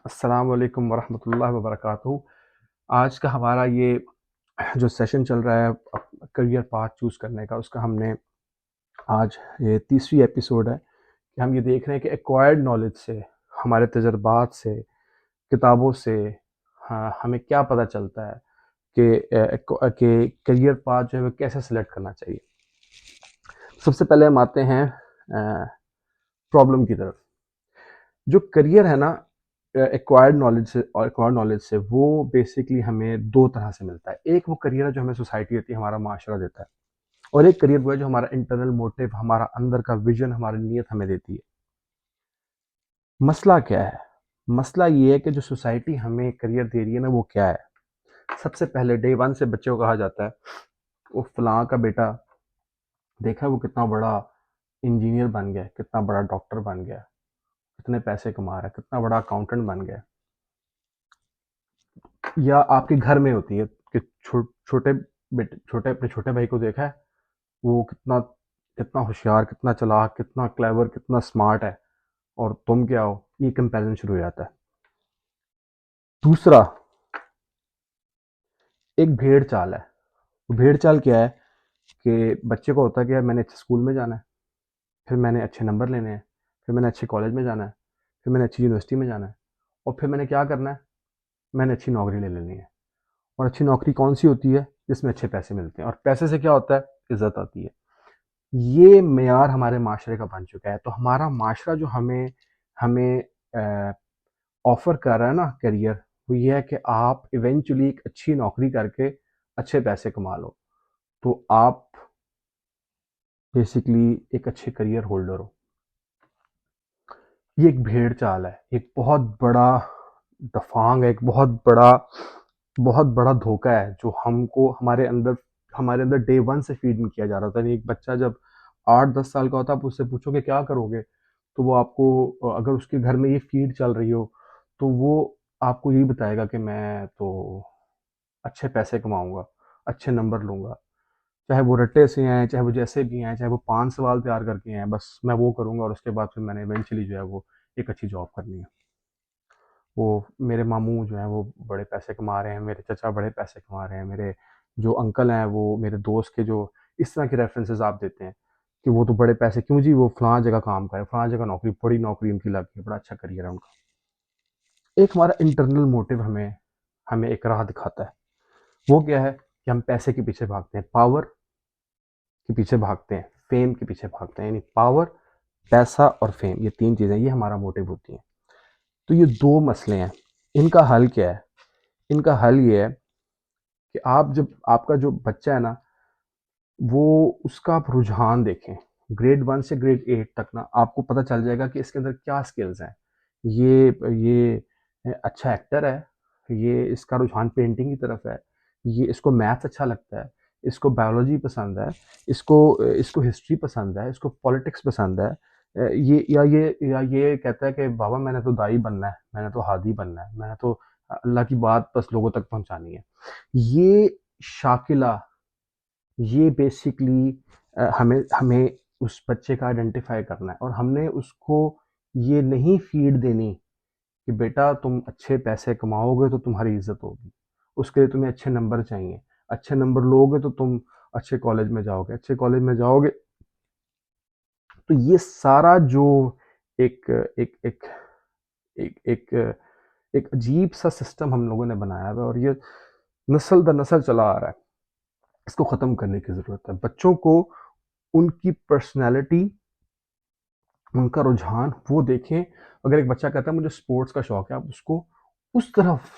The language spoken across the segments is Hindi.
अस्सलाम वालेकुम वरहमतुल्लाहि वबरकातुहू। आज का हमारा ये जो सेशन चल रहा है करियर पाथ चूज़ करने का, उसका हमने आज ये तीसरी एपिसोड है कि हम ये देख रहे हैं कि एक्वायर्ड नॉलेज से, हमारे तजर्बात से, किताबों से हाँ, हमें क्या पता चलता है कि करियर पाथ जो है वो कैसे सेलेक्ट करना चाहिए। सबसे पहले हम आते हैं प्रॉब्लम की तरफ। जो करियर है ना, एक्वायर्ड नॉलेज से वो बेसिकली हमें दो तरह से मिलता है। एक वो करियर है जो हमें सोसाइटी देती है, हमारा माशरा देता है, और एक करियर वो है जो हमारा इंटरनल मोटिव, हमारा अंदर का विजन, हमारी नीयत हमें देती है। मसला क्या है? मसला ये है कि जो सोसाइटी हमें करियर दे रही है ना, वो क्या है। सबसे पहले डे वन से बच्चे को कहा जाता है वो फलां का बेटा देखा है, वो कितना बड़ा इंजीनियर बन गया, कितना बड़ा डॉक्टर बन गया, कितने पैसे कमा रहा है, कितना बड़ा अकाउंटेंट बन गया। या आपके घर में होती है कि छोटे बेटे, छोटे अपने छोटे भाई को देखा है, वो कितना कितना होशियार, कितना चालाक, कितना क्लेवर, कितना स्मार्ट है, और तुम क्या हो। ये कंपैरिजन शुरू हो जाता है। दूसरा, एक भेड़ चाल है। वो भेड़ चाल क्या है कि बच्चे को होता है कि यार मैंने अच्छे स्कूल में जाना है, फिर मैंने अच्छे नंबर लेने हैं, फिर मैंने अच्छे कॉलेज में जाना है, फिर मैंने अच्छी यूनिवर्सिटी में जाना है, और फिर मैंने क्या करना है, मैंने अच्छी नौकरी ले लेनी है। और अच्छी नौकरी कौन सी होती है? जिसमें अच्छे पैसे मिलते हैं, और पैसे से क्या होता है? इज्जत आती है। ये मेयार हमारे माशरे का बन चुका है। तो हमारा माशरा जो हमें हमें ऑफर कर रहा है ना करियर, वो ये है कि आप इवेंचुअली एक अच्छी नौकरी करके अच्छे पैसे कमा लो, तो आप बेसिकली एक अच्छे करियर होल्डर हो। ये एक भेड़ चाल है, एक बहुत बड़ा दफांग है, एक बहुत बड़ा धोखा है जो हमको हमारे अंदर डे वन से फीड नहीं किया जा रहा था। यानी एक बच्चा जब 8-10 साल का होता है, आप उससे पूछोगे क्या करोगे, तो वो आपको, अगर उसके घर में ये फीड चल रही हो, तो वो आपको यही बताएगा कि मैं तो अच्छे पैसे कमाऊंगा, अच्छे नंबर लूंगा, चाहे वो रट्टे से आए, चाहे वो जैसे भी आए, चाहे वो 5 सवाल तैयार करके आए, बस मैं वो करूंगा, और उसके बाद फिर मैंने इवेंचुअली जो है वो एक अच्छी जॉब करनी है। वो मेरे मामू जो हैं वो बड़े पैसे कमा रहे हैं, मेरे चचा बड़े पैसे कमा रहे हैं, मेरे जो अंकल हैं वो मेरे दोस्त के जो, इस तरह के रेफरेंसेस आप देते हैं कि वो तो बड़े पैसे, क्यों जी, वो फलां जगह काम करे, फलां जगह नौकरी, बड़ी नौकरी उनकी लग गई, बड़ा अच्छा करियर है उनका। एक हमारा इंटरनल मोटिव हमें हमें एक राह दिखाता है। वो क्या है कि हम पैसे के पीछे भागते हैं, पावर के पीछे भागते हैं, फेम के पीछे भागते हैं। यानी पावर, पैसा और फेम, ये तीन चीज़ें, ये हमारा मोटिव होती हैं। तो ये दो मसले हैं। इनका हल क्या है? इनका हल ये है कि आप जब आपका जो बच्चा है ना, वो उसका आप रुझान देखें। ग्रेड 1 से ग्रेड 8 तक ना आपको पता चल जाएगा कि इसके अंदर क्या स्किल्स हैं। ये अच्छा एक्टर है, ये इसका रुझान पेंटिंग की तरफ है, ये इसको मैथ्स अच्छा लगता है, इसको बायोलॉजी पसंद है, इसको इसको हिस्ट्री पसंद है, इसको पॉलिटिक्स पसंद है। ये कहता है कि बाबा मैंने तो दाई बनना है, मैंने तो हादी बनना है, मैंने तो अल्लाह की बात बस लोगों तक पहुंचानी है। ये शाकिला, ये बेसिकली हमें हमें उस बच्चे का आइडेंटिफाई करना है, और हमने उसको ये नहीं फीड देनी कि बेटा तुम अच्छे पैसे कमाओगे तो तुम्हारी इज्जत होगी, उसके लिए तुम्हें अच्छे नंबर चाहिए, अच्छे नंबर लोगे तो तुम अच्छे कॉलेज में जाओगे, अच्छे कॉलेज में जाओगे। तो ये सारा जो एक एक एक एक एक एक अजीब सा सिस्टम हम लोगों ने बनाया हुआ है, और ये नस्ल दर नस्ल चला आ रहा है। इसको ख़त्म करने की ज़रूरत है। बच्चों को उनकी पर्सनैलिटी, उनका रुझान वो देखें। अगर एक बच्चा कहता है मुझे स्पोर्ट्स का शौक है, आप उसको उस तरफ,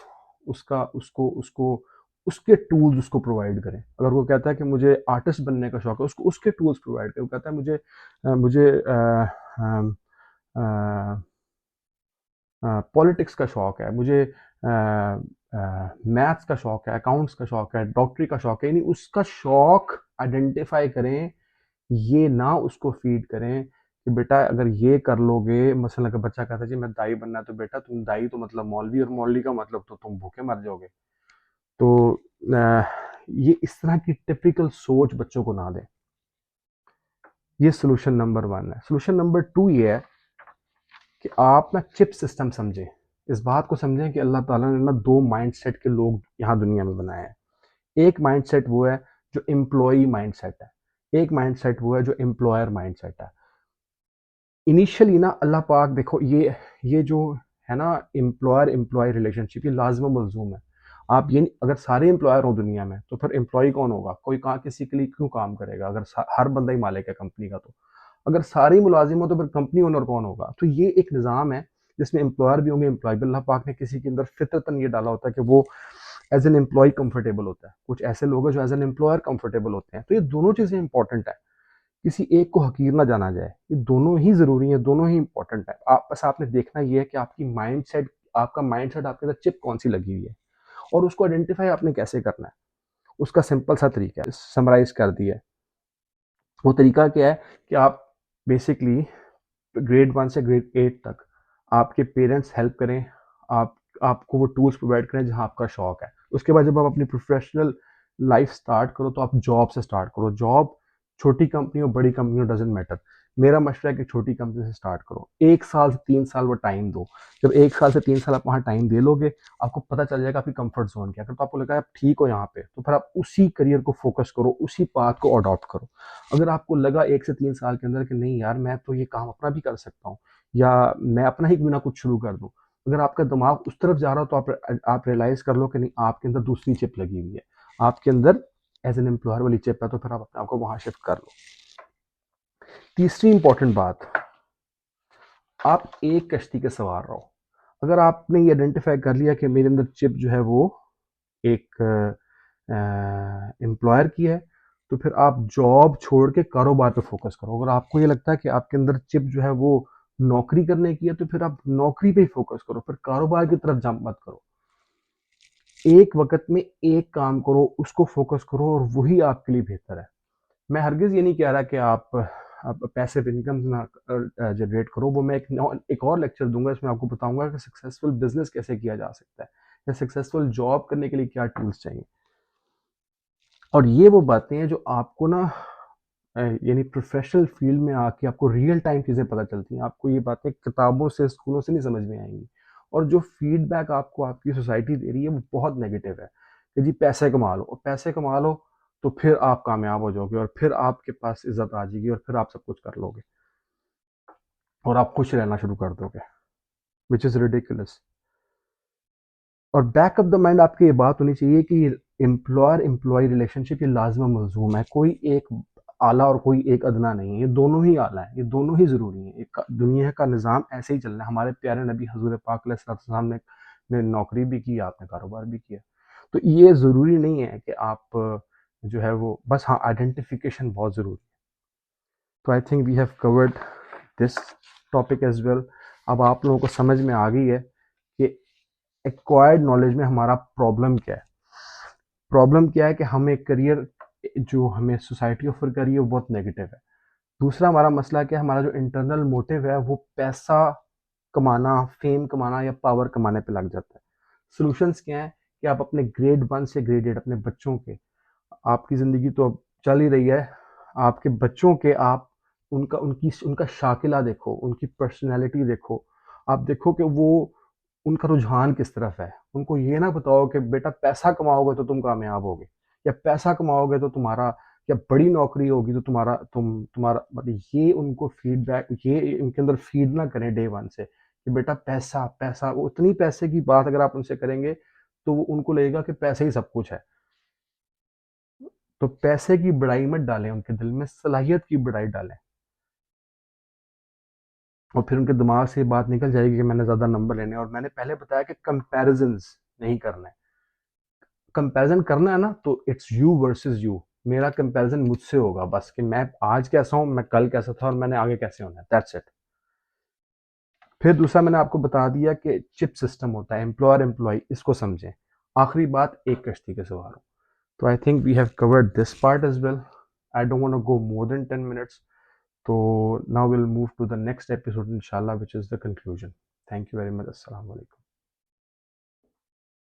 उसका उसको उसको उसके टूल्स उसको प्रोवाइड करें। अगर वो कहता है कि मुझे आर्टिस्ट बनने का शौक है, उसको उसके टूल्स प्रोवाइड करें। वो कहता है मुझे पॉलिटिक्स का शौक है, मुझे मैथ्स का शौक है, अकाउंट्स का शौक है, डॉक्टरी का शौक है। यानी उसका शौक आइडेंटिफाई करें, ये ना उसको फीड करें कि बेटा अगर ये कर लोगे, मसलन अगर बच्चा कहता है जी मैं दाई बनना है, तो बेटा तुम दाई तो मतलब मौलवी, और मौलवी का मतलब तो तुम भूखे मर जाओगे। तो ये इस तरह की टिपिकल सोच बच्चों को ना दें। ये सोल्यूशन नंबर 1 है। सोल्यूशन नंबर 2 ये है कि आप ना चिप सिस्टम समझें। इस बात को समझें कि अल्लाह ताला ने ना 2 माइंडसेट के लोग यहाँ दुनिया में बनाए हैं। एक माइंडसेट वो है जो एम्प्लॉयी माइंडसेट है, एक माइंडसेट वो है जो एम्प्लॉयर माइंडसेट है। इनिशियली ना अल्लाह पाक देखो ये जो है ना एम्प्लॉयर एम्प्लॉय रिलेशनशिप, ये लाज़िम व मलज़ूम है। आप ये नहीं, अगर सारे एम्प्लॉयर हों दुनिया में तो फिर एम्प्लॉयी कौन होगा? कोई कहाँ किसी के लिए क्यों काम करेगा अगर हर बंदा ही मालिक है कंपनी का तो। अगर सारे ही मुलाजिम हो तो फिर कंपनी ओनर कौन होगा? तो ये एक निज़ाम है जिसमें एम्प्लॉयर भी होंगे, एम्प्लॉय भी। अल्लाह पाक ने किसी के अंदर फितरतन ये डाला होता है कि वो एज एन एम्प्लॉय कंफर्टेबल होता है, कुछ ऐसे लोग हैं जो एज एन एम्प्लॉयर कंफर्टेबल होते हैं। तो ये दोनों चीज़ें इंपॉर्टेंट है, किसी एक को हकीर ना जाना जाए, ये दोनों ही ज़रूरी हैं, दोनों ही इंपॉर्टेंट है। आप बस आपने देखना ये है कि आपका माइंडसेट आपके अंदर चिप कौन सी लगी हुई है और उसको आइडेंटिफाई आपने कैसे करना है। उसका सिंपल सा तरीका है, समराइज कर दिया है। वो तरीका क्या है कि आप बेसिकली ग्रेड 1 से ग्रेड 8 तक आपके पेरेंट्स हेल्प करें, आप आपको वो टूल्स प्रोवाइड करें जहाँ आपका शौक है। उसके बाद जब आप अपनी प्रोफेशनल लाइफ स्टार्ट करो तो आप जॉब से स्टार्ट करो। जॉब छोटी कंपनी हो बड़ी कंपनी हो डज़न्ट मैटर। मेरा मशवरा है कि छोटी कंपनी से स्टार्ट करो। 1 साल से 3 साल वो टाइम दो। जब 1 साल से 3 साल आप वहाँ टाइम दे लोगे, आपको पता चल जाएगा आपकी कंफर्ट ज़ोन क्या है। अगर तो आपको लगा आप ठीक हो यहाँ पे, तो फिर आप उसी करियर को फोकस करो, उसी पाथ को अडॉप्ट करो। अगर आपको लगा 1 से 3 साल के अंदर कि नहीं यार मैं तो ये काम अपना भी कर सकता हूँ या मैं अपना ही क्यों ना कुछ शुरू कर दूँ। अगर आपका दिमाग उस तरफ जा रहा हो तो आप रियलाइज़ कर लो कि नहीं आपके अंदर दूसरी चिप लगी हुई है। आपके अंदर एज़ एन एम्प्लॉयर वाली चिप है, तो फिर आप अपने आप को वहाँ शिफ्ट कर लो। तीसरी इंपॉर्टेंट बात, आप एक कश्ती के सवार रहो। अगर आपने ये आइडेंटिफ़ाई कर लिया कि मेरे अंदर चिप जो है वो एक एम्प्लॉयर की है, तो फिर आप जॉब छोड़ के कारोबार पे फोकस करो। अगर आपको ये लगता है कि आपके अंदर चिप जो है वो नौकरी करने की है, तो फिर आप नौकरी पे ही फोकस करो, फिर कारोबार की तरफ जंप मत करो। एक वक़्त में एक काम करो, उसको फोकस करो और वही आपके लिए बेहतर है। मैं हरगिज़ ये नहीं कह रहा कि आप पैसिव इनकम ना जनरेट करो, वो मैं एक और लेक्चर दूँगा, इसमें आपको बताऊँगा कि सक्सेसफुल बिज़नेस कैसे किया जा सकता है या सक्सेसफुल जॉब करने के लिए क्या टूल्स चाहिए। और ये वो बातें हैं जो आपको ना यानी प्रोफेशनल फील्ड में आके आपको रियल टाइम चीज़ें पता चलती हैं। आपको ये बातें किताबों से, स्कूलों से नहीं समझ में आएँगी। और जो फीडबैक आपको आपकी सोसाइटी दे रही है वो बहुत नेगेटिव है कि जी पैसे कमा लो, और पैसे कमा लो तो फिर आप कामयाब हो जाओगे और फिर आपके पास इज़्ज़त आ जाएगी और फिर आप सब कुछ कर लोगे और आप खुश रहना शुरू कर दोगे, व्हिच इज़ रिडिकुलस। और बैक ऑफ द माइंड आपकी ये बात होनी चाहिए कि एम्प्लॉयर एम्प्लॉय रिलेशनशिप ये लाज़िम मलज़ूम है। कोई एक आला और कोई एक अदना नहीं है, ये दोनों ही आला है, ये दोनों ही ज़रूरी हैं। एक दुनिया का निज़ाम ऐसे ही चलना है। हमारे प्यारे नबी हज़ूर पाक अलैहिस्सलाम ने नौकरी भी की, आपने कारोबार भी किया। तो ये ज़रूरी नहीं है कि आप जो है वो बस, हाँ, आइडेंटिफिकेशन बहुत ज़रूरी है। तो I think we have covered this topic as well. अब आप लोगों को समझ में आ गई है कि एक्वायर्ड नॉलेज में हमारा प्रॉब्लम क्या है। प्रॉब्लम क्या है कि हम एक करियर जो हमें सोसाइटी ऑफर कर रही है वो बहुत नेगेटिव है। दूसरा हमारा मसला क्या है, हमारा जो इंटरनल मोटिव है वो पैसा कमाना, फेम कमाना या पावर कमाने पे लग जाता है। सॉल्यूशंस क्या है कि आप अपने ग्रेड 1 से ग्रेड 8 अपने बच्चों के, आपकी ज़िंदगी तो अब चल ही रही है, आपके बच्चों के आप उनका शाकिला देखो, उनकी पर्सनैलिटी देखो। आप देखो कि वो उनका रुझान किस तरफ है। उनको ये ना बताओ कि बेटा पैसा कमाओगे तो तुम कामयाब होगे, या पैसा कमाओगे तो तुम्हारा, या बड़ी नौकरी होगी तो तुम्हारा मतलब, ये उनको फीडबैक, ये उनके अंदर फीड ना करें डे 1 से कि बेटा पैसा, पैसा। वो उतनी पैसे की बात अगर आप उनसे करेंगे तो वो उनको लगेगा कि पैसे ही सब कुछ है। तो पैसे की बड़ाई मत डालें उनके दिल में, सलाहियत की बड़ाई डालें। और फिर उनके दिमाग से ये बात निकल जाएगी कि मैंने ज़्यादा नंबर लेने हैं। और मैंने पहले बताया कि कंपैरिजंस नहीं करना है। कंपैरिजन करना है ना तो इट्स यू वर्सेस यू। मेरा कंपैरिजन मुझसे होगा बस, कि मैं आज कैसा हूँ, मैं कल कैसा था और मैंने आगे कैसे होना है, दैट्स इट। फिर दूसरा मैंने आपको बता दिया कि चिप सिस्टम होता है, एम्प्लॉयर एम्प्लॉय, इसको समझें। आखिरी बात, एक कश्ती के सवार हो। तो I think we have covered this part as well. I don't want to go more than 10 minutes. तो now we'll move to the next episode inshallah, which is the conclusion. Thank you very much. Assalamu alaikum.